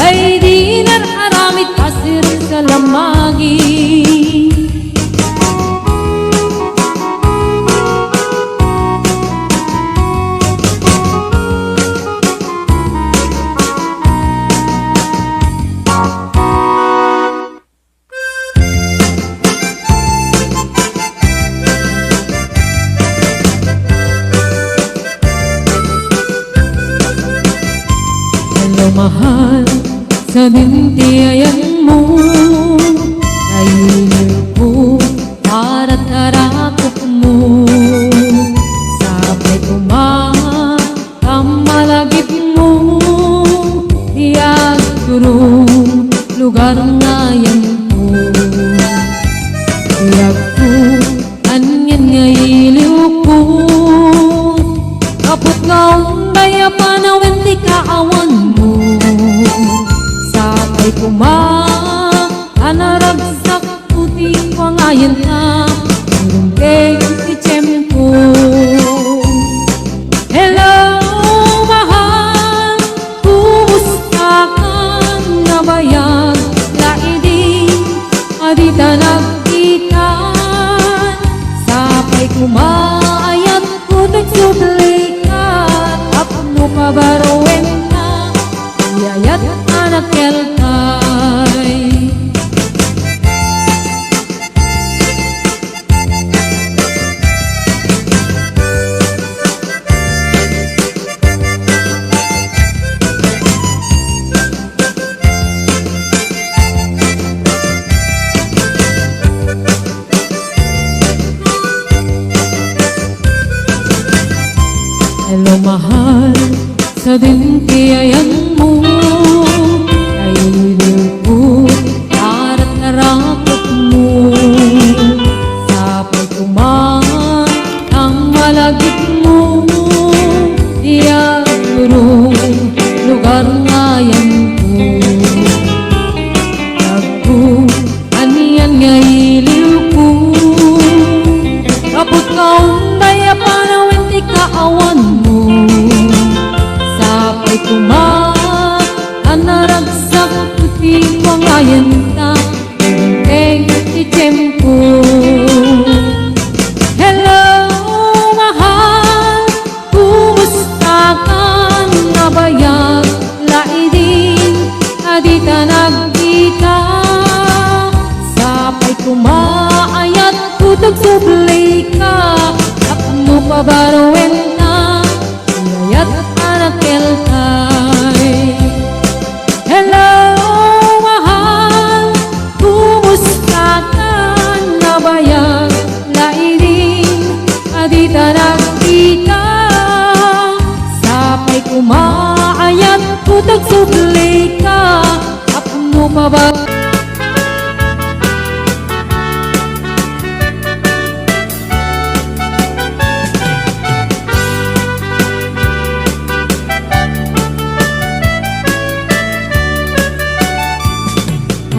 Ay di nar aramid kasirong sa lamagi. mahal, sa dintiayan mo kainin ko para tarakot mo. Sabay kumamalagip mo, diag turong lugar na yan po. Diag ko, anyan nga iliw ko, kapot nga umbaya panawin di kaawan mo. Sabay anaragsak puti ko ngayon na urungkeng itiyempo. Hello mahal, kumusta ka na bayan? Laiding adita nagkikan, sabay kumaayat ko nagsublikat. Apno kabarowen na iyayat anak kelkay. Hello mahal, sa dintiayan mo kainin ko para tarakot mo. Sabay ang malagip mo, diyan turong lugar nga yan po. Nagko, aniyan nga iliw ko, kapot ka umbaya panawin di kaawan mo. Sabay anaragsak puti ko ngayon na urungkeng itiyempo. Hello mahal, kumusta ka na bayan? Laiding adita nagdika, sabay kumaayat kutag sublay ka. Apno pabarowen na iyayat anak kelkay. Hello mahal, kumusta ka na bayan? Laiding adita nagdika, sabay kumaayat kutag sublay ka. Apno pa ba?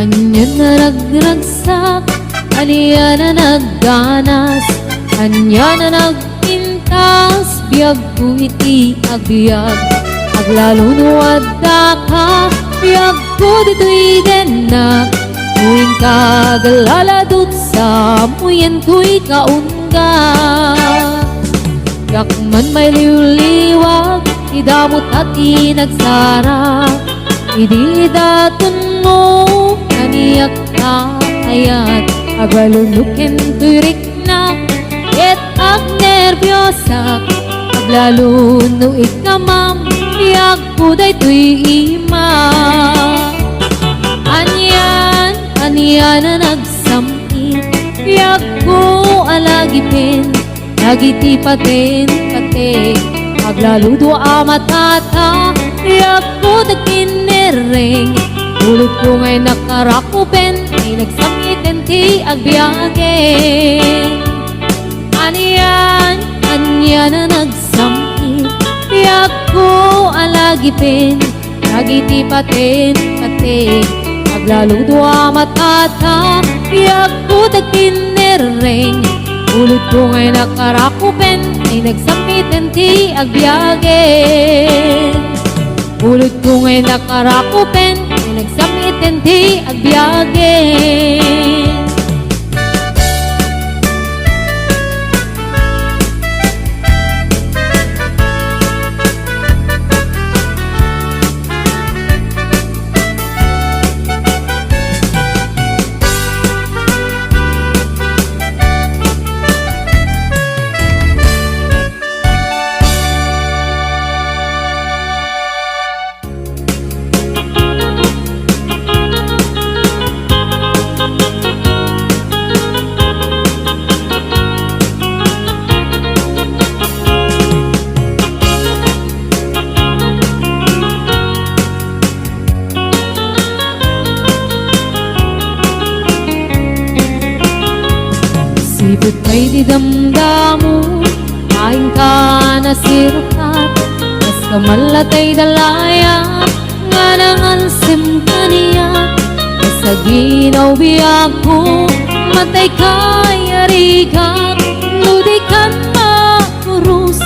Anyan na nagragsak, aniya na nagganas, anya na nagpintas, biyag ko iti agbyag. Aglalo nuwadda ka, biyag ko dito'y denak. Muin ka galaladot sa muyan ko'y kaunga. Yakman may liwliwag, idamot at inagsara. Idi daton mo, kaniyak na ayat. Agalulukin turik na, et ag nervyosak. Aglalo no ikamam, iyag po day tuy ima. Anyan na nagsamit, iyag ko alagipin. Nagiti patin kate, aglalo do amatata. Iyag ko nagkinereng, ulit ko ngay nakarakupen, ay nagsamitin ti agbiyagen. Anyan na nagsamit, iyag ko alagipin. Nagiti patin kate, aglalo do amatata. Iyag ko nagkinereng, ulit ko ngay nakarakupen, ay nagsamitin ti agbiyagen. Ulit ko ngay nakarakupen, ay nagsamitin ti agbiyagen. Sipot kay di damdamu Kain ka na sirukat Kas kamalatay dalaya Nga nangalsim kaniya Sa ginaw biyak ko Matay kay arigak Nudikan makurus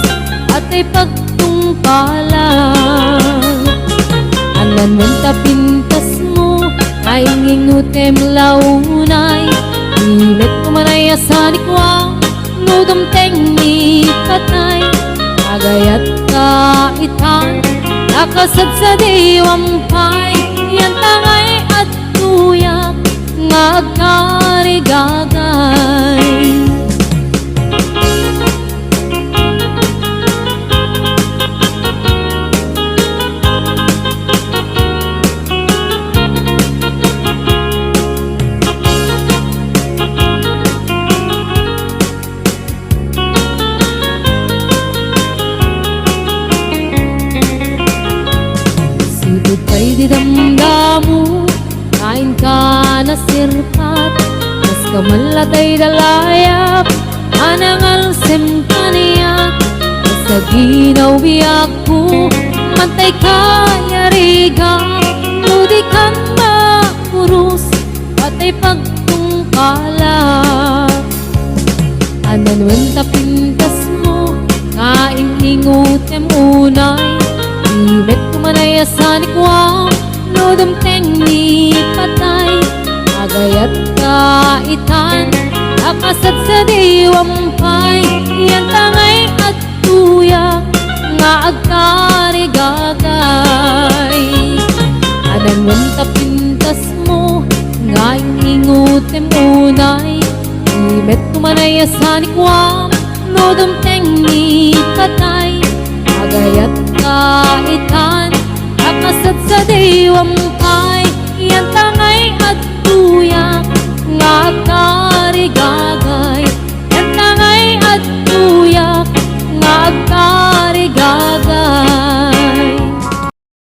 At ay pagtungpalan Anan menta pintas mo Ay ngingutem launay Imet kumanay asanikwa Nudom teng ni patay Agayat kaitan Nakasad sa diwampay Yan tangay at tuyak Ngagkarigagay Kay di damdamu Kain ka na sirpat Mas kamalatay dalayap Anangalsim kaniyak Sa ginaw biyak ko Mantay kaya riga Nudikan makurus Patay pagtungkalak Anan wenta pintas mo Kain ingutem unay Imet kumanay asanikwa Nodom teng ni patay Agayat kaitan Akasad sa diwampay Yan tangay at tuyak Nga agkarigagay Anan wanta pintas mo Nga ingutem unay Imet kumanay asanikwa Nodom teng ni patay Agayat kaitan Akasad sa diwampay